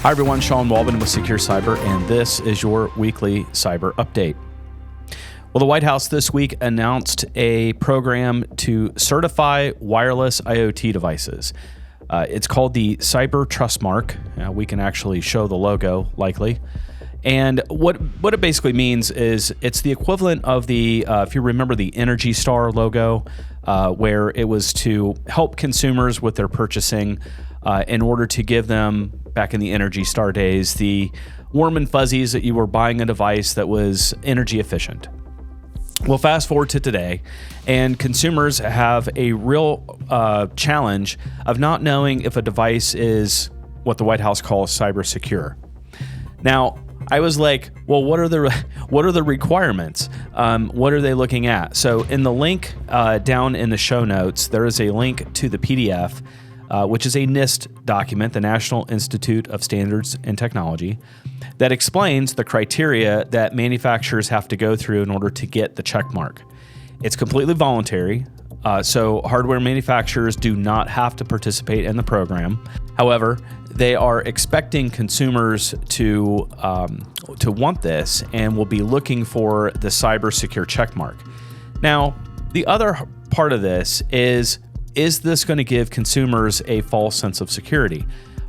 Hi everyone, Sean Walbin with Secure Cyber, and this is your weekly cyber update. Well, the White House this week announced a program to certify wireless IoT devices. It's called the Cyber Trust Mark. We can actually show the logo, likely. And what it basically means is it's the equivalent of the, if you remember the Energy Star logo, where it was to help consumers with their purchasing in order to give them, back in the Energy Star days, the warm and fuzzies that you were buying a device that was energy efficient. Well, fast forward to today, and consumers have a real challenge of not knowing if a device is what the White House calls cyber secure. Now, I was like, well, what are the requirements? What are they looking at? So in the link down in the show notes, there is a link to the PDF, which is a NIST document, the National Institute of Standards and Technology, that explains the criteria that manufacturers have to go through in order to get the check mark. It's completely voluntary, so hardware manufacturers do not have to participate in the program. However, they are expecting consumers to want this and will be looking for the cyber secure check mark. Now, the other part of this is this going to give consumers a false sense of security?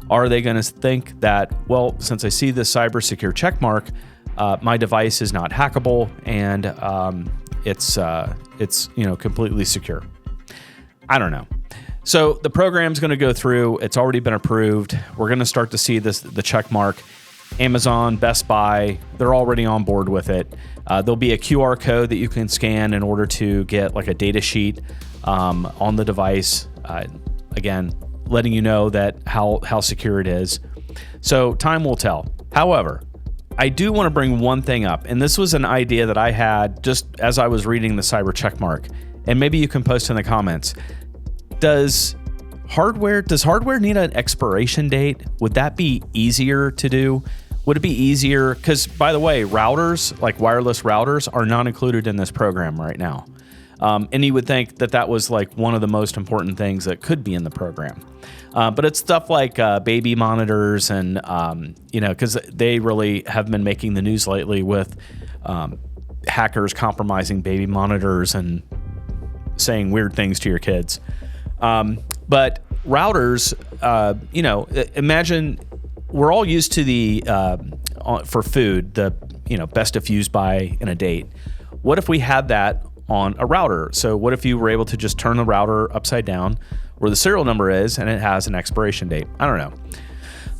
Are they going to think that, well, since I see this cyber secure check mark, my device is not hackable and it's completely secure? I don't know. So the program's going to go through. It's already been approved. We're going to start to see the check mark. Amazon, Best Buy, they're already on board with it. There'll be a QR code that you can scan in order to get like a data sheet on the device. Again, letting you know that how secure it is. So time will tell. However, I do want to bring one thing up, and this was an idea that I had just as I was reading the cyber checkmark, and maybe you can post in the comments. Does hardware need an expiration date? Would that be easier to do? Would it be easier? Because, by the way, routers, like wireless routers, are not included in this program right now. And you would think that was like one of the most important things that could be in the program. But it's stuff like baby monitors and, because they really have been making the news lately with hackers compromising baby monitors and saying weird things to your kids. But routers, imagine we're all used to the, for food, the, best if used by in a date. What if we had that on a router? So what if you were able to just turn the router upside down where the serial number is and it has an expiration date? I don't know.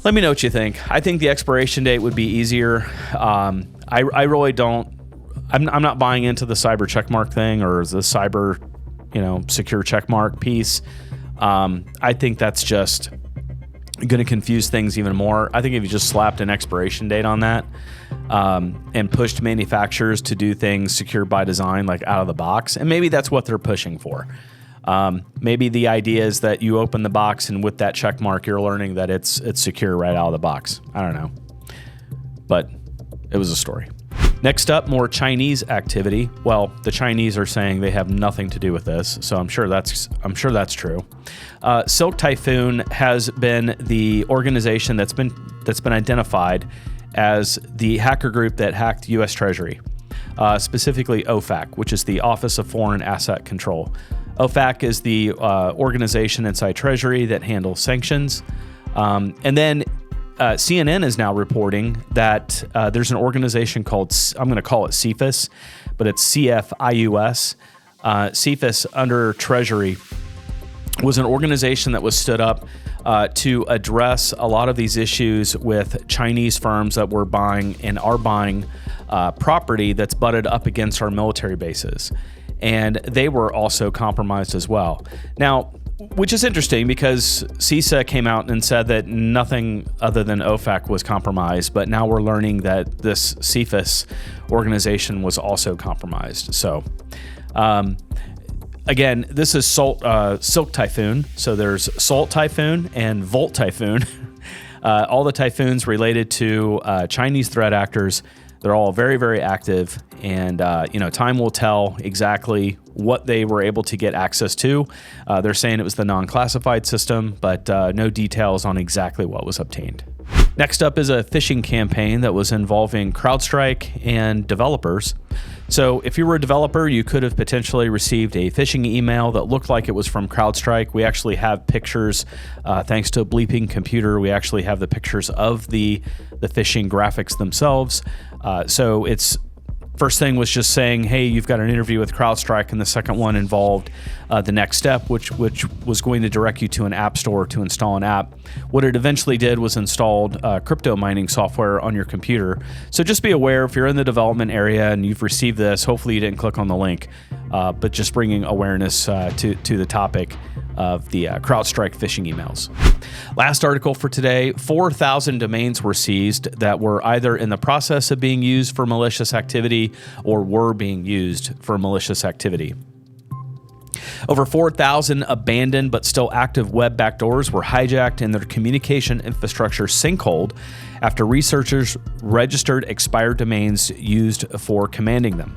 Let me know what you think. I think the expiration date would be easier. I really don't. I'm not buying into the cyber checkmark thing or the cyber, secure checkmark piece. I think that's just going to confuse things even more. I think if you just slapped an expiration date on that and pushed manufacturers to do things secure by design, like out of the box, and maybe that's what they're pushing for. Maybe the idea is that you open the box and with that check mark, you're learning that it's secure right out of the box. I don't know, but it was a story. Next up, more Chinese activity. Well, the Chinese are saying they have nothing to do with this, so I'm sure that's true. Silk Typhoon has been the organization that's been identified as the hacker group that hacked U.S. Treasury, specifically OFAC, which is the Office of Foreign Asset Control. OFAC is the organization inside Treasury that handles sanctions, and then CNN is now reporting that there's an organization called, I'm going to call it CFIUS, but it's CFIUS. CFIUS under Treasury was an organization that was stood up to address a lot of these issues with Chinese firms that were buying and are buying property that's butted up against our military bases. And they were also compromised as well. Now, which is interesting because CISA came out and said that nothing other than OFAC was compromised, but now we're learning that this CFIUS organization was also compromised. So, again, this is Silk Typhoon. So there's Salt Typhoon and Volt Typhoon. All the typhoons related to Chinese threat actors. They're all very, very active, and time will tell exactly what they were able to get access to. They're saying it was the non-classified system, but no details on exactly what was obtained. Next up is a phishing campaign that was involving Crowdstrike and developers. So if you were a developer, you could have potentially received a phishing email that looked like it was from Crowdstrike. We actually have pictures, thanks to a bleeping computer. We actually have the pictures of the phishing graphics themselves. So it's first thing was just saying, hey, you've got an interview with Crowdstrike, and the second one involved the next step, which was going to direct you to an app store to install an app. What it eventually did was installed crypto mining software on your computer. So just be aware if you're in the development area and you've received this, hopefully you didn't click on the link, but just bringing awareness to the topic of the Crowdstrike phishing emails. Last article for today, 4,000 domains were seized that were either in the process of being used for malicious activity or were being used for malicious activity. Over 4,000 abandoned but still active web backdoors were hijacked and their communication infrastructure sinkholed after researchers registered expired domains used for commanding them.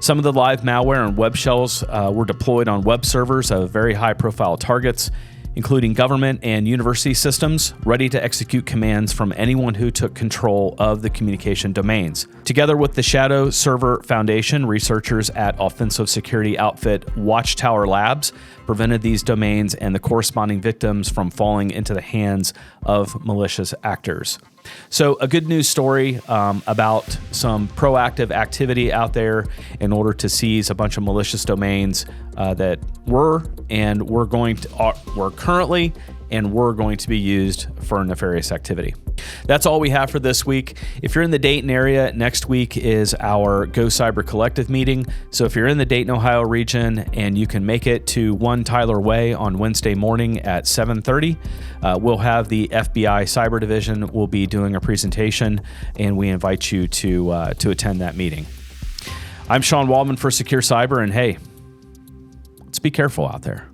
Some of the live malware and web shells were deployed on web servers of very high-profile targets, including government and university systems, ready to execute commands from anyone who took control of the communication domains. Together with the Shadow Server Foundation, researchers at offensive security outfit Watchtower Labs prevented these domains and the corresponding victims from falling into the hands of malicious actors. So a good news story about some proactive activity out there in order to seize a bunch of malicious domains that were currently going to be used for nefarious activity. That's all we have for this week. If you're in the Dayton area, next week is our Go Cyber Collective meeting. So if you're in the Dayton, Ohio region and you can make it to 1 Tyler Way on Wednesday morning at 7:30, we'll have the FBI Cyber Division will be doing a presentation, and we invite you to attend that meeting. I'm Sean Waldman for Secure Cyber, and hey, let's be careful out there.